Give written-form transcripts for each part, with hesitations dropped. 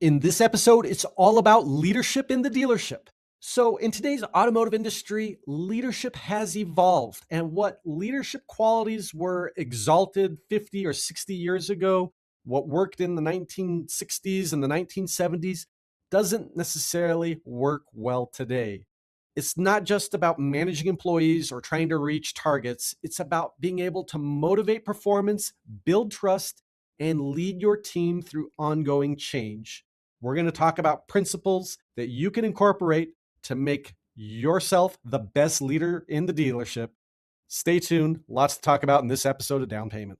In this episode, it's all about leadership in the dealership. So, in today's automotive industry, leadership has evolved, and what leadership qualities were exalted 50 or 60 years ago, what worked in the 1960s and the 1970s, doesn't necessarily work well today. It's not just about managing employees or trying to reach targets, it's about being able to motivate performance, build trust, and lead your team through ongoing change. We're going to talk about principles that you can incorporate to make yourself the best leader in the dealership. Stay tuned. Lots to talk about in this episode of Down Payment.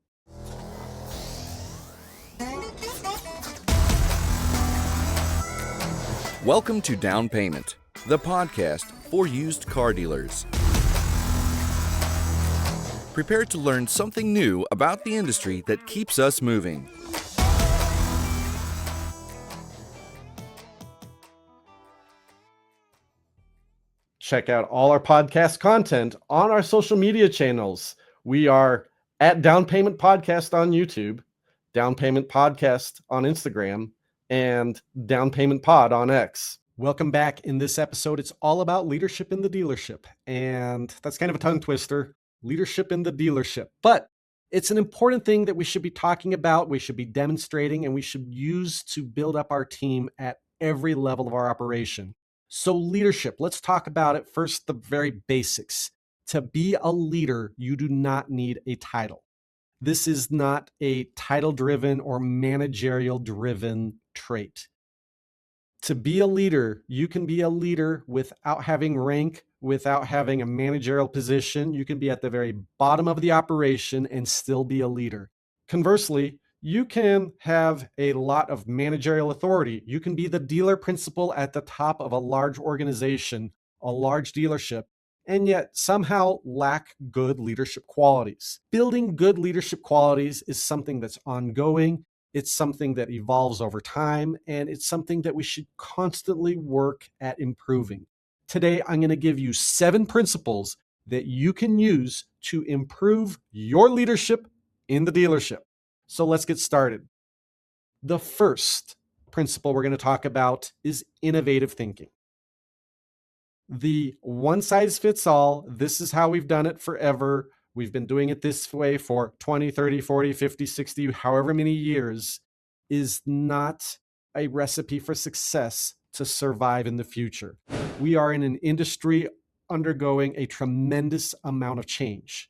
Welcome to Down Payment, the podcast for used car dealers. Prepare to learn something new about the industry that keeps us moving. Check out all our podcast content on our social media channels. We are at Down Payment Podcast on YouTube, Down Payment Podcast on Instagram, and Down Payment Pod on X. Welcome back. In this episode, it's all about leadership in the dealership. And that's kind of a tongue twister, leadership in the dealership. But it's an important thing that we should be talking about, we should be demonstrating, and we should use to build up our team at every level of our operation. So leadership, let's talk about it. First, the very basics. To be a leader, you do not need a title. This is not a title-driven or managerial-driven trait. To be a leader, you can be a leader without having rank, without having a managerial position. You can be at the very bottom of the operation and still be a leader. Conversely, you can have a lot of managerial authority. You can be the dealer principal at the top of a large organization, a large dealership, and yet somehow lack good leadership qualities. Building good leadership qualities is something that's ongoing. It's something that evolves over time, and it's something that we should constantly work at improving. Today, I'm going to give you 7 principles that you can use to improve your leadership in the dealership. So let's get started. The first principle we're going to talk about is innovative thinking. The one size fits all, this is how we've done it forever. We've been doing it this way for 20, 30, 40, 50, 60, however many years, is not a recipe for success to survive in the future. We are in an industry undergoing a tremendous amount of change.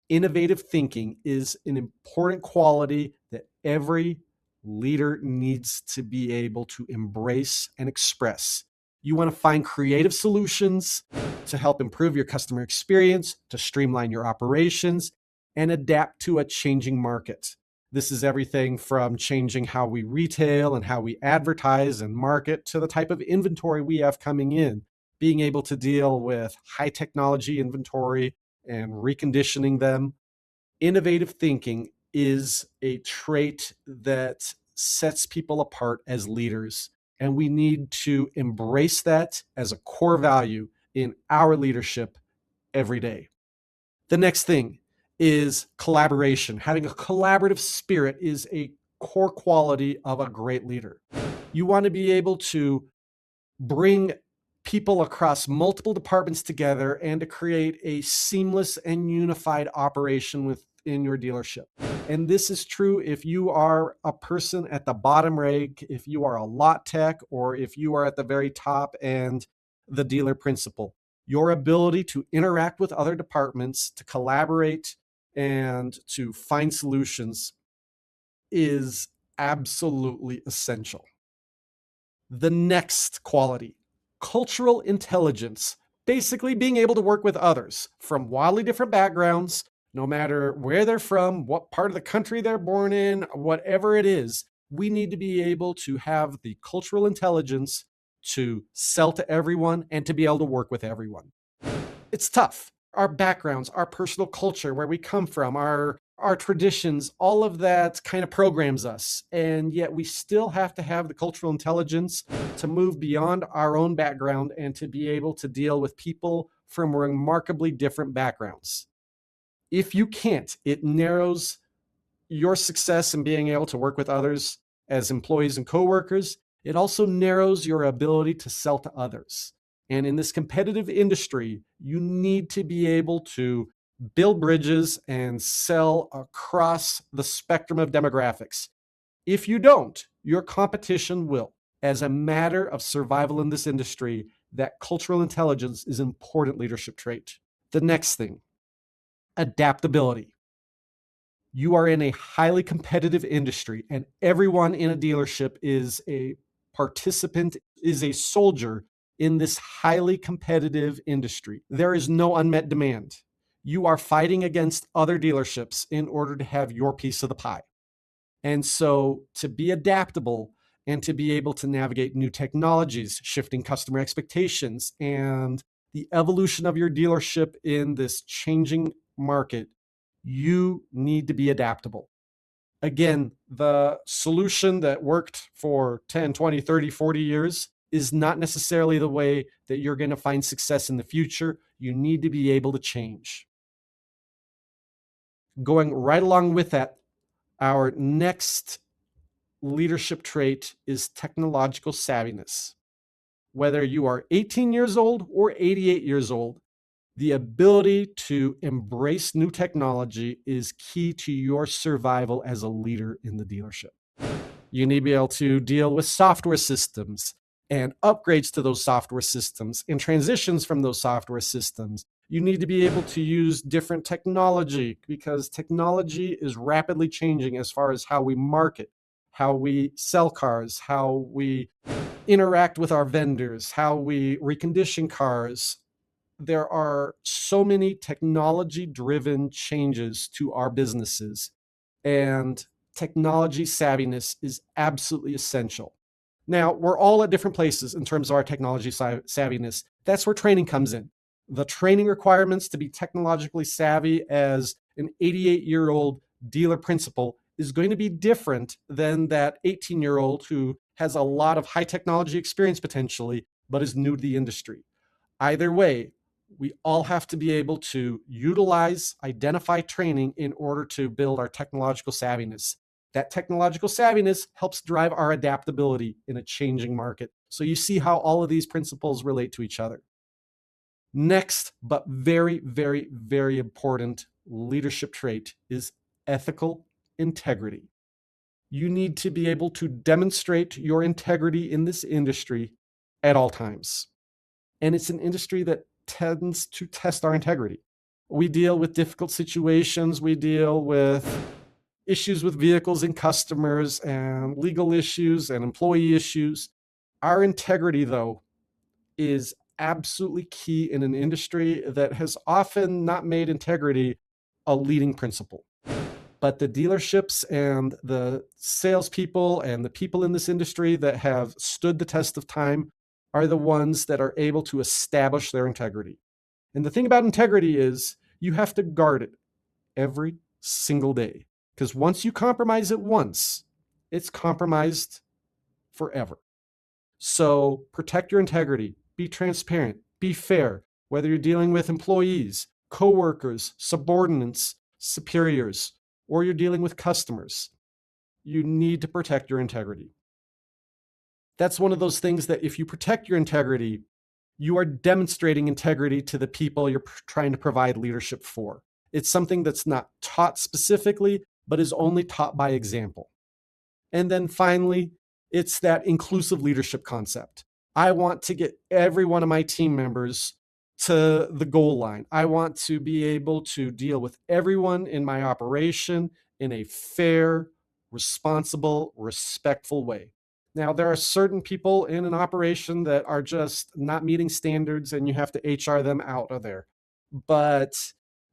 Innovative thinking is an important quality that every leader needs to be able to embrace and express. You want to find creative solutions to help improve your customer experience, to streamline your operations, and adapt to a changing market. This is everything from changing how we retail and how we advertise and market to the type of inventory we have coming in, being able to deal with high technology inventory and reconditioning them. Innovative thinking is a trait that sets people apart as leaders, and we need to embrace that as a core value in our leadership every day. The next thing is collaboration. Having a collaborative spirit is a core quality of a great leader. You want to be able to bring people across multiple departments together and to create a seamless and unified operation within your dealership. And this is true if you are a person at the bottom rank, if you are a lot tech, or if you are at the very top and the dealer principal. Your ability to interact with other departments, to collaborate, and to find solutions is absolutely essential. The next quality, cultural intelligence, basically being able to work with others from wildly different backgrounds, no matter where they're from, what part of the country they're born in, whatever it is. We need to be able to have the cultural intelligence to sell to everyone and to be able to work with everyone. It's tough. Our backgrounds, our personal culture, where we come from, our traditions, all of that kind of programs us. And yet we still have to have the cultural intelligence to move beyond our own background and to be able to deal with people from remarkably different backgrounds. If you can't, it narrows your success in being able to work with others as employees and coworkers, It also narrows your ability to sell to others. And in this competitive industry, you need to be able to build bridges and sell across the spectrum of demographics. If you don't, your competition will. As a matter of survival in this industry, that cultural intelligence is an important leadership trait. The next thing, adaptability. You are in a highly competitive industry, and everyone in a dealership is a participant, is a soldier in this highly competitive industry. There is no unmet demand. You are fighting against other dealerships in order to have your piece of the pie. And so to be adaptable and to be able to navigate new technologies, shifting customer expectations, and the evolution of your dealership in this changing market, you need to be adaptable. Again, the solution that worked for 10, 20, 30, 40 years is not necessarily the way that you're going to find success in the future. You need to be able to change. Going right along with that, our next leadership trait is technological savviness. Whether you are 18 years old or 88 years old, the ability to embrace new technology is key to your survival as a leader in the dealership. You need to be able to deal with software systems and upgrades to those software systems and transitions from those software systems. You need to be able to use different technology because technology is rapidly changing as far as how we market, how we sell cars, how we interact with our vendors, how we recondition cars. There are so many technology-driven changes to our businesses, and technology savviness is absolutely essential. Now, we're all at different places in terms of our technology savviness. That's where training comes in. The training requirements to be technologically savvy as an 88-year-old dealer principal is going to be different than that 18-year-old who has a lot of high technology experience potentially, but is new to the industry. Either way, we all have to be able to utilize, identify training in order to build our technological savviness. That technological savviness helps drive our adaptability in a changing market. So you see how all of these principles relate to each other. Next, but very, very, very important leadership trait is ethical integrity. You need to be able to demonstrate your integrity in this industry at all times. And it's an industry that tends to test our integrity. We deal with difficult situations. We deal with issues with vehicles and customers and legal issues and employee issues. Our integrity, though, is absolutely key in an industry that has often not made integrity a leading principle. But the dealerships and the salespeople and the people in this industry that have stood the test of time are the ones that are able to establish their integrity. And the thing about integrity is you have to guard it every single day. Because once you compromise it once, it's compromised forever. So protect your integrity, be transparent, be fair, whether you're dealing with employees, coworkers, subordinates, superiors, or you're dealing with customers. You need to protect your integrity. That's one of those things that if you protect your integrity, you are demonstrating integrity to the people you're trying to provide leadership for. It's something that's not taught specifically, but is only taught by example. And then finally, it's that inclusive leadership concept. I want to get every one of my team members to the goal line. I want to be able to deal with everyone in my operation in a fair, responsible, respectful way. Now, there are certain people in an operation that are just not meeting standards and you have to HR them out of there. But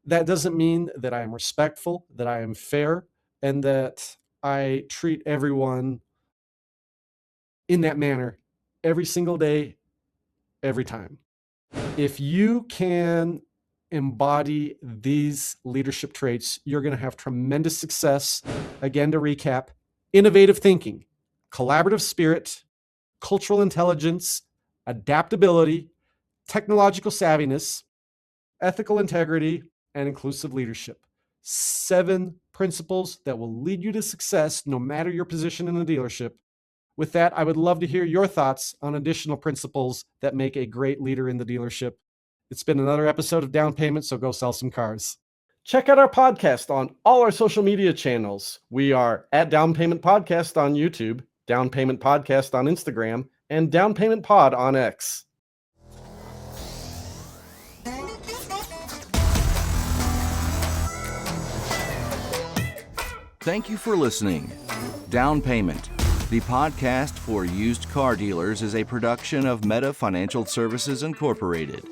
that doesn't mean that I am respectful, that I am fair, and that I treat everyone in that manner every single day, every time. If you can embody these leadership traits, you're going to have tremendous success. Again, to recap, innovative thinking, collaborative spirit, cultural intelligence, adaptability, technological savviness, ethical integrity, and inclusive leadership. 7 principles that will lead you to success no matter your position in the dealership. With that, I would love to hear your thoughts on additional principles that make a great leader in the dealership. It's been another episode of Down Payment, so go sell some cars. Check out our podcast on all our social media channels. We are at Down Payment Podcast on YouTube, Down Payment Podcast on Instagram, and Down Payment Pod on X. Thank you for listening. Down Payment, the podcast for used car dealers, is a production of Meta Financial Services Incorporated.